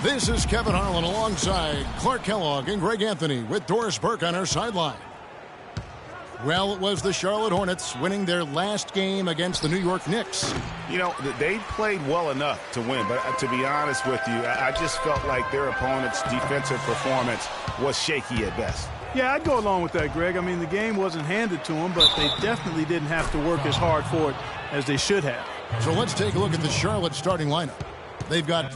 This is Kevin Harlan alongside Clark Kellogg and Greg Anthony with Doris Burke on our sideline. Well, it was the Charlotte Hornets winning their last game against the New York Knicks. You know, they played well enough to win, but to be honest with you, I just felt like their opponent's defensive performance was shaky at best. Yeah, I'd go along with that, Greg. I mean, the game wasn't handed to them, but they definitely didn't have to work as hard for it as they should have. So let's take a look at the Charlotte starting lineup. They've got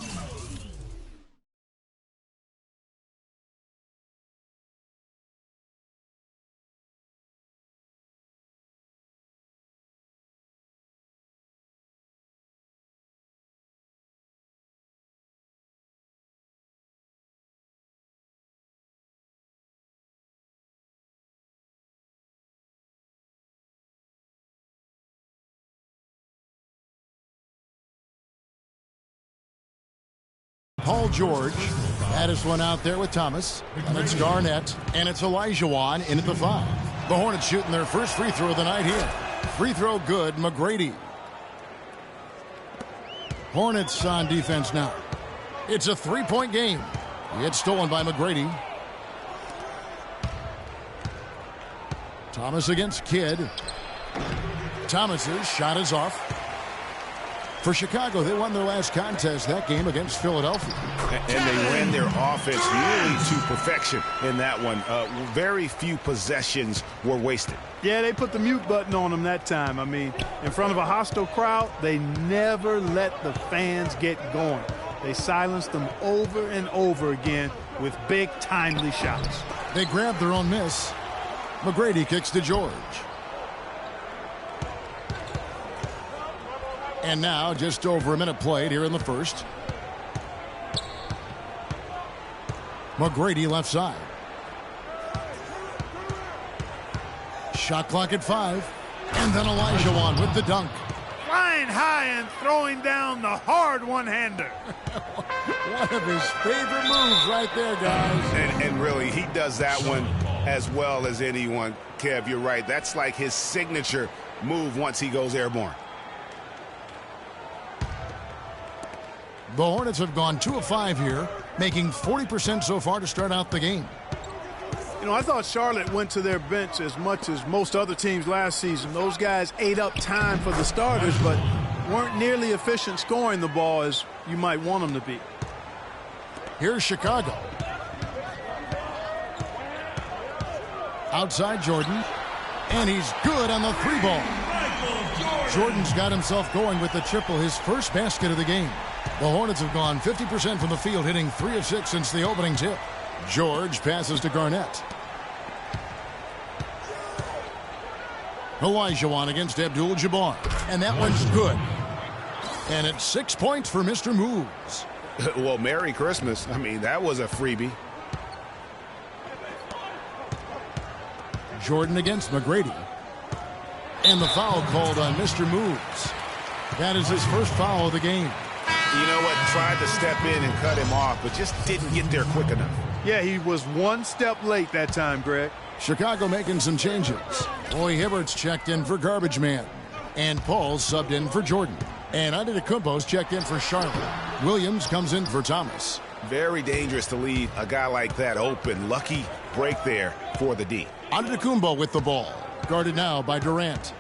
Paul George. That is one out there with Thomas. And it's Garnett. And it's Olajuwon in at the 5. The Hornets shooting their first free throw of the night here. Free throw good, McGrady. Hornets on defense now. It's a three-point game. It's stolen by McGrady. Thomas against Kidd. Thomas's shot is off. For Chicago, they won their last contest that game against Philadelphia. And they ran their offense nearly to perfection in that one. Very few possessions were wasted. Yeah, they put the mute button on them that time. I mean, in front of a hostile crowd, they never let the fans get going. They silenced them over and over again with big, timely shots. They grabbed their own miss. McGrady kicks to George. And now just over a minute played here in the first. McGrady left side. Shot clock at 5. And then Olajuwon with the dunk. Flying high and throwing down the hard one-hander. One of his favorite moves right there, guys. And really, he does that one as well as anyone. Kev, you're right. That's like his signature move once he goes airborne. The Hornets have gone 2 of 5 here, making 40% so far to start out the game. You know, I thought Charlotte went to their bench as much as most other teams last season. Those guys ate up time for the starters, but weren't nearly efficient scoring the ball as you might want them to be. Here's Chicago. Outside Jordan, and he's good on the 3-ball. Jordan's got himself going with the triple, his first basket of the game. The Hornets have gone 50% from the field, hitting 3 of 6 since the opening tip. George passes to Garnett. Olajuwon against Abdul-Jabbar. And that one's good. And it's 6 points for Mr. Moves. Well, Merry Christmas. I mean, that was a freebie. Jordan against McGrady. And the foul called on Mr. Moves. That is his first foul of the game. You know what? Tried to step in and cut him off, but just didn't get there quick enough. Yeah, he was one step late that time, Greg. Chicago making some changes. Roy Hibbert's checked in for Garbage Man. And Paul subbed in for Jordan. And Antetokounmpo's checked in for Charlotte. Williams comes in for Thomas. Very dangerous to leave a guy like that open. Lucky break there for the D. Antetokounmpo with the ball. Guarded now by Durant.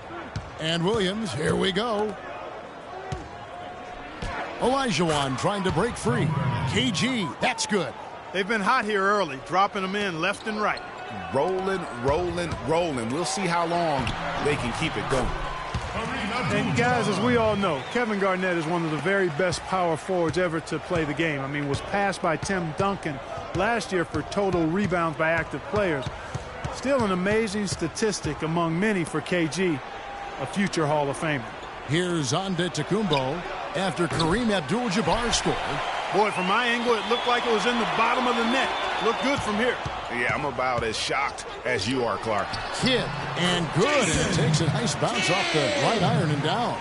And Williams, here we go. Olajuwon trying to break free. KG, that's good. They've been hot here early, dropping them in left and right. Rolling, rolling, rolling. We'll see how long they can keep it going. And guys, as we all know, Kevin Garnett is one of the very best power forwards ever to play the game. I mean, was passed by Tim Duncan last year for total rebounds by active players. Still an amazing statistic among many for KG, a future Hall of Famer. Here's Antetokounmpo after Kareem Abdul-Jabbar scored. Boy, from my angle, it looked like it was in the bottom of the net. Looked good from here. Yeah, I'm about as shocked as you are, Clark. Kidd, and good, and it takes a nice bounce off the right iron and down.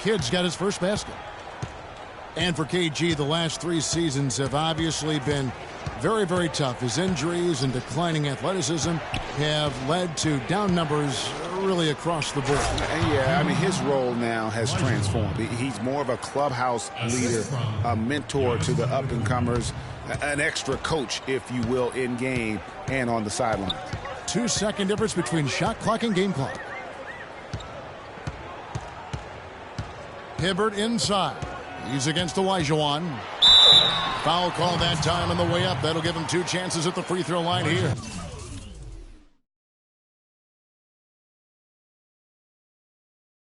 Kidd's got his first basket. And for KG, the last 3 seasons have obviously been very, very tough. His injuries and declining athleticism have led to down numbers really across the board. And yeah, I mean, his role now has transformed. He's more of a clubhouse leader, a mentor to the up-and-comers, an extra coach, if you will, in game and on the sideline. 2-second difference between shot clock and game clock. Hibbert inside. He's against Olajuwon. Foul call that time on the way up. That'll give him 2 chances at the free throw line here.